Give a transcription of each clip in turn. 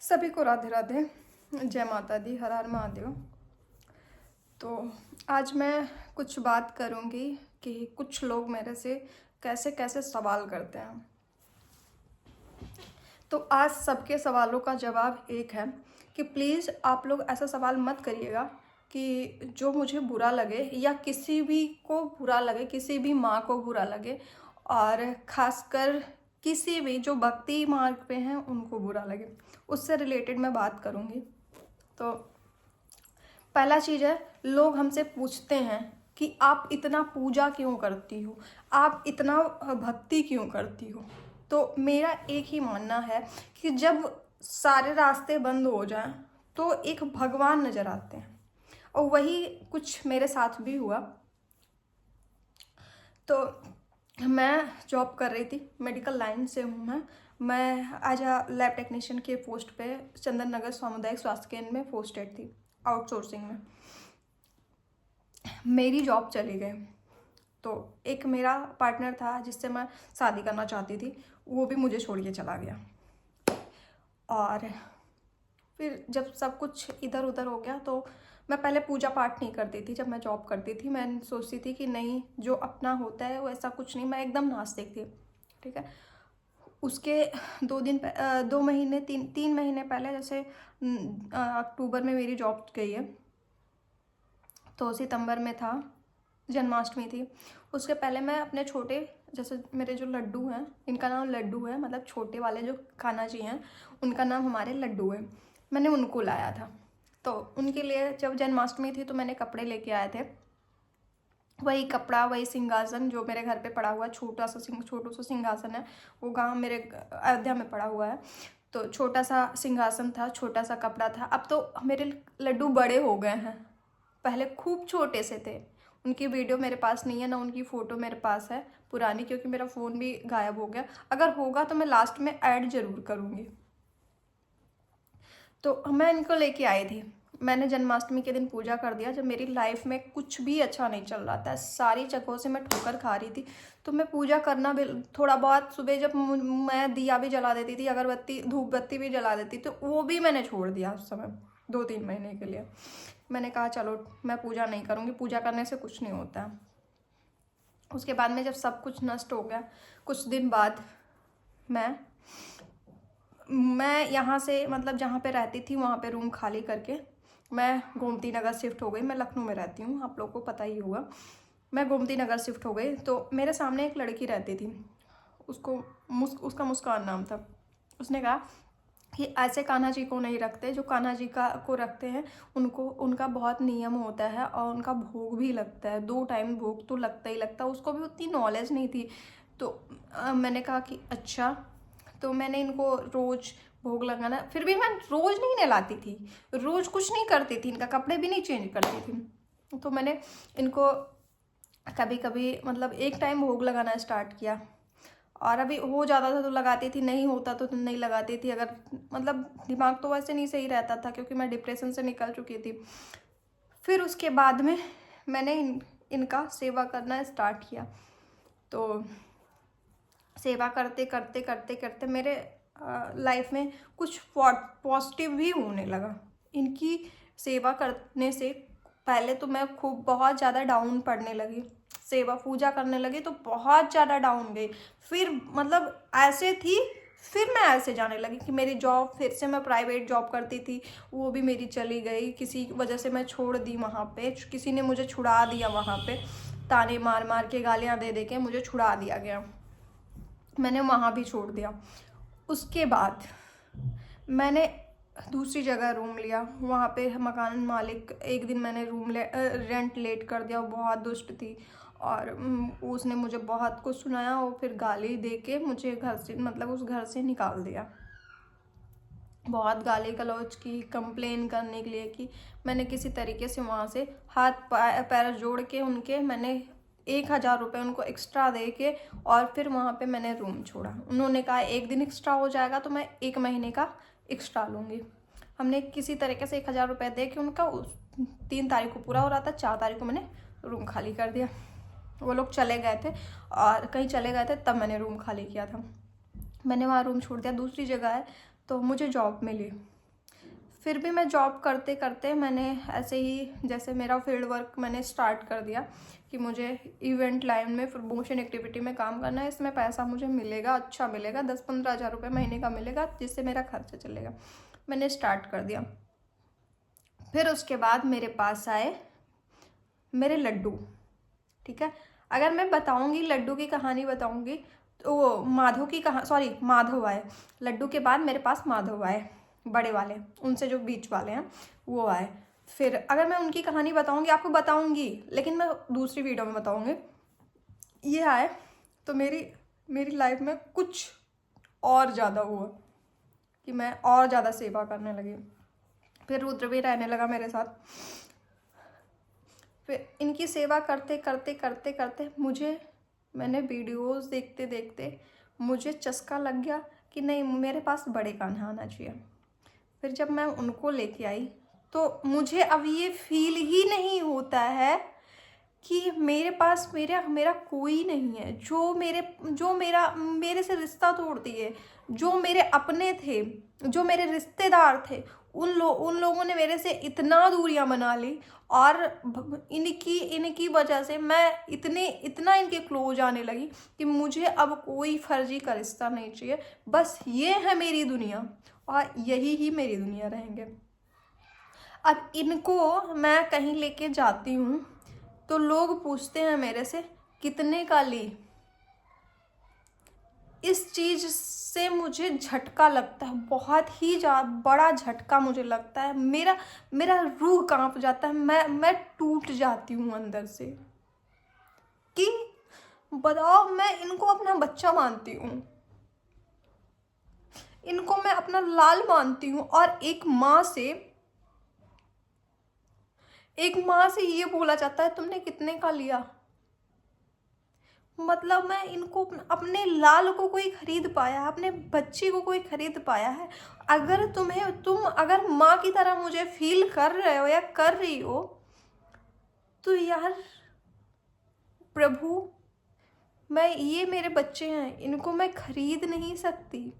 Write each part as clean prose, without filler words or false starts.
सभी को राधे राधे, जय माता दी, हर हर महादेव। तो आज मैं कुछ बात करूंगी कि कुछ लोग मेरे से कैसे कैसे सवाल करते हैं। तो आज सबके सवालों का जवाब एक है कि प्लीज़ आप लोग ऐसा सवाल मत करिएगा कि जो मुझे बुरा लगे या किसी भी को बुरा लगे, किसी भी माँ को बुरा लगे, और ख़ासकर किसी भी जो भक्ति मार्ग पे हैं उनको बुरा लगे। उससे रिलेटेड मैं बात करूँगी। तो पहला चीज़ है, लोग हमसे पूछते हैं कि आप इतना पूजा क्यों करती हो, आप इतना भक्ति क्यों करती हो। तो मेरा एक ही मानना है कि जब सारे रास्ते बंद हो जाएं तो एक भगवान नज़र आते हैं, और वही कुछ मेरे साथ भी हुआ। तो मैं जॉब कर रही थी, मेडिकल लाइन से हूँ मैं एज अ लैब टेक्नीशियन के पोस्ट पे चंदन नगर सामुदायिक स्वास्थ्य केंद्र में पोस्टेड थी, आउटसोर्सिंग में। मेरी जॉब चली गई, तो एक मेरा पार्टनर था जिससे मैं शादी करना चाहती थी, वो भी मुझे छोड़ के चला गया। और फिर जब सब कुछ इधर उधर हो गया तो मैं पहले पूजा पाठ नहीं करती थी। जब मैं जॉब करती थी मैं सोचती थी कि नहीं, जो अपना होता है वो ऐसा कुछ नहीं, मैं एकदम नास्तिक थी, ठीक है। उसके 2 महीने 3 महीने पहले, जैसे अक्टूबर में मेरी जॉब गई है, तो सितंबर में था, जन्माष्टमी थी। उसके पहले मैं अपने छोटे, जैसे मेरे जो लड्डू हैं, इनका नाम लड्डू है, मतलब छोटे वाले जो कान्हा जी हैं उनका नाम हमारे लड्डू है, मैंने उनको लाया था। तो उनके लिए जब जन्माष्टमी थी तो मैंने कपड़े लेके आए थे। वही कपड़ा, वही सिंहासन जो मेरे घर पे पड़ा हुआ है, छोटा सा सिंहासन है, वो गांव मेरे अयोध्या में पड़ा हुआ है। तो छोटा सा सिंहासन था, छोटा सा कपड़ा था। अब तो मेरे लड्डू बड़े हो गए हैं, पहले खूब छोटे से थे। उनकी वीडियो मेरे पास नहीं है, ना उनकी फ़ोटो मेरे पास है पुरानी, क्योंकि मेरा फ़ोन भी गायब हो गया। अगर होगा तो मैं लास्ट में ऐड ज़रूर करूँगी। तो मैं इनको लेके आई थी। मैंने जन्माष्टमी के दिन पूजा कर दिया, जब मेरी लाइफ में कुछ भी अच्छा नहीं चल रहा था, सारी जगहों से मैं ठोकर खा रही थी। तो मैं पूजा करना भी थोड़ा बहुत, सुबह जब मैं दिया भी जला देती थी, अगरबत्ती धूप बत्ती भी जला देती, तो वो भी मैंने छोड़ दिया उस समय 2-3 महीने के लिए। मैंने कहा चलो मैं पूजा नहीं करूँगी, पूजा करने से कुछ नहीं होता। उसके बाद में जब सब कुछ नष्ट हो गया, कुछ दिन बाद मैं यहाँ से, मतलब जहाँ पे रहती थी वहाँ पे रूम खाली करके मैं गोमती नगर शिफ्ट हो गई। मैं लखनऊ में रहती हूँ, आप लोगों को पता ही होगा। मैं गोमती नगर शिफ्ट हो गई। तो मेरे सामने एक लड़की रहती थी, उसका मुस्कान नाम था। उसने कहा कि ऐसे कान्हा जी को नहीं रखते, जो कान्हा जी को रखते हैं उनका बहुत नियम होता है, और उनका भोग भी लगता है, 2 टाइम भोग तो लगता ही लगता है। उसको भी उतनी नॉलेज नहीं थी। तो मैंने कहा कि अच्छा। तो मैंने इनको रोज़ भोग लगाना, फिर भी मैं रोज़ नहीं नहलाती थी, रोज़ कुछ नहीं करती थी, इनका कपड़े भी नहीं चेंज करती थी। तो मैंने इनको कभी कभी, मतलब एक टाइम भोग लगाना स्टार्ट किया, और अभी हो जाता था तो लगाती थी, नहीं होता तो नहीं लगाती थी। अगर मतलब दिमाग तो वैसे नहीं सही रहता था, क्योंकि मैं डिप्रेशन से निकल चुकी थी। फिर उसके बाद में मैंने इनका सेवा करना स्टार्ट किया। तो सेवा करते करते करते करते मेरे लाइफ में कुछ पॉजिटिव भी होने लगा। इनकी सेवा करने से पहले तो मैं खूब बहुत ज़्यादा डाउन पड़ने लगी, सेवा पूजा करने लगी तो बहुत ज़्यादा डाउन गई। फिर मतलब ऐसे थी, फिर मैं ऐसे जाने लगी कि मेरी जॉब, फिर से मैं प्राइवेट जॉब करती थी, वो भी मेरी चली गई, किसी वजह से मैं छोड़ दी। वहाँ पे किसी ने मुझे छुड़ा दिया, वहाँ पे ताने मार मार के, गालियाँ दे दे के मुझे छुड़ा दिया गया, मैंने वहाँ भी छोड़ दिया। उसके बाद मैंने दूसरी जगह रूम लिया। वहाँ पे मकान मालिक, एक दिन मैंने रेंट लेट कर दिया, वो बहुत दुष्ट थी, और उसने मुझे बहुत कुछ सुनाया, और फिर गाली दे के मुझे घर से, मतलब उस घर से निकाल दिया। बहुत गाली गलौज की, कंप्लेन करने के लिए कि मैंने किसी तरीके से वहाँ से हाथ पैर जोड़ के उनके, मैंने 1,000 रुपये उनको एक्स्ट्रा दे के, और फिर वहाँ पे मैंने रूम छोड़ा। उन्होंने कहा 1 दिन एक्स्ट्रा हो जाएगा तो मैं 1 महीने का एक्स्ट्रा लूँगी। हमने किसी तरीके से 1,000 रुपये दे के उनका 3 तारीख को पूरा हो रहा था, 4 तारीख को मैंने रूम खाली कर दिया। वो लोग चले गए थे, और कहीं चले गए थे, तब मैंने रूम खाली किया था। मैंने वहाँ रूम छोड़ दिया। दूसरी जगह है तो मुझे जॉब मिली, फिर भी मैं जॉब करते करते मैंने ऐसे ही, जैसे मेरा फील्ड वर्क मैंने स्टार्ट कर दिया कि मुझे इवेंट लाइन में प्रमोशन एक्टिविटी में काम करना है, इसमें पैसा मुझे मिलेगा, अच्छा मिलेगा, 10-15 हज़ार रुपये महीने का मिलेगा, जिससे मेरा खर्चा चलेगा। मैंने स्टार्ट कर दिया। फिर उसके बाद मेरे पास आए मेरे लड्डू। ठीक है, अगर मैं बताऊंगी लड्डू की कहानी बताऊंगी तो वो माधव आए। लड्डू के बाद मेरे पास माधव आए, बड़े वाले, उनसे जो बीच वाले हैं वो आए। फिर अगर मैं उनकी कहानी बताऊंगी आपको बताऊंगी, लेकिन मैं दूसरी वीडियो में बताऊंगी। ये आए तो मेरी लाइफ में कुछ और ज़्यादा हुआ कि मैं और ज़्यादा सेवा करने लगी। फिर रुद्र भी रहने लगा मेरे साथ। फिर इनकी सेवा करते करते करते करते मैंने वीडियोस देखते देखते मुझे चस्का लग गया कि नहीं, मेरे पास बड़े कान्हा आना चाहिए। फिर जब मैं उनको लेके आई तो मुझे अब ये फील ही नहीं होता है कि मेरे पास मेरा कोई नहीं है जो मेरे से रिश्ता तोड़ दिए, जो मेरे अपने थे, जो मेरे रिश्तेदार थे, उन लोगों ने मेरे से इतना दूरियां बना ली। और इनकी वजह से मैं इतना इनके क्लोज आने लगी कि मुझे अब कोई फर्जी का रिश्ता नहीं चाहिए। बस ये है मेरी दुनिया और यही ही मेरी दुनिया रहेंगे। अब इनको मैं कहीं लेके जाती हूँ तो लोग पूछते हैं मेरे से कितने का ली। इस चीज़ से मुझे झटका लगता है, बहुत ही बड़ा झटका मुझे लगता है। मेरा रूह कांप जाता है, मैं टूट जाती हूँ अंदर से कि बताओ, मैं इनको अपना बच्चा मानती हूँ, इनको मैं अपना लाल मानती हूँ, और एक माँ से ये बोला जाता है तुमने कितने का लिया। मतलब मैं इनको अपने लाल को कोई खरीद पाया है, अपने बच्चे को कोई खरीद पाया है। अगर तुम अगर माँ की तरह मुझे फील कर रहे हो या कर रही हो तो यार प्रभु, ये मेरे बच्चे हैं, इनको मैं खरीद नहीं सकती।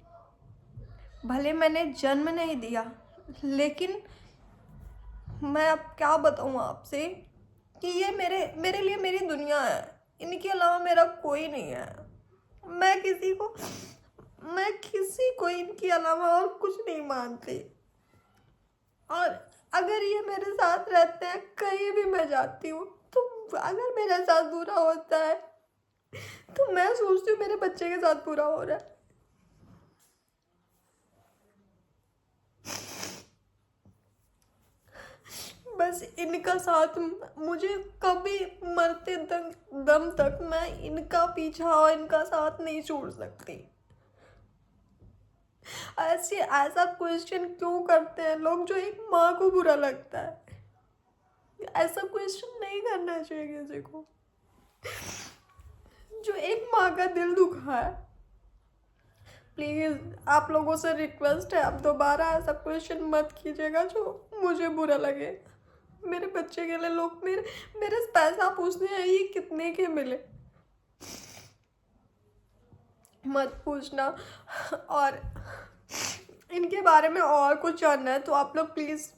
भले मैंने जन्म नहीं दिया, लेकिन मैं अब क्या बताऊँ आपसे कि ये मेरे लिए मेरी दुनिया है, इनके अलावा मेरा कोई नहीं है। मैं किसी को इनके अलावा और कुछ नहीं मानती। और अगर ये मेरे साथ रहते हैं, कहीं भी मैं जाती हूँ तो अगर मेरे साथ बुरा होता है तो मैं सोचती हूँ मेरे बच्चे के साथ बुरा हो रहा है। बस इनका साथ मुझे कभी मरते दम तक मैं इनका पीछा और इनका साथ नहीं छोड़ सकती। ऐसा क्वेश्चन क्यों करते हैं लोग जो एक माँ को बुरा लगता है? ऐसा क्वेश्चन नहीं करना चाहिए किसी को जो एक माँ का दिल दुखा है। प्लीज़ आप लोगों से रिक्वेस्ट है, आप दोबारा ऐसा क्वेश्चन मत कीजिएगा जो मुझे बुरा लगे। मेरे बच्चे के लिए लोग मेरे से पैसा पूछते हैं ये कितने के मिले, मत पूछना। और इनके बारे में और कुछ जानना है तो आप लोग प्लीज़,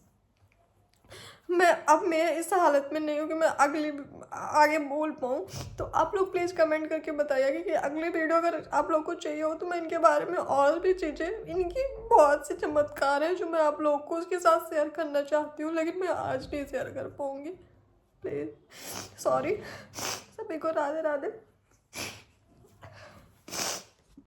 मैं इस हालत में नहीं हूँ कि मैं आगे बोल पाऊँ, तो आप लोग प्लीज़ कमेंट करके बताइएगा कि अगली वीडियो अगर आप लोग को चाहिए हो तो मैं इनके बारे में और भी चीज़ें, इनकी बहुत से चमत्कार हैं जो मैं आप लोगों को उसके साथ शेयर करना चाहती हूँ, लेकिन मैं आज नहीं शेयर कर पाऊँगी। Please sorry. सभी को राधे राधे।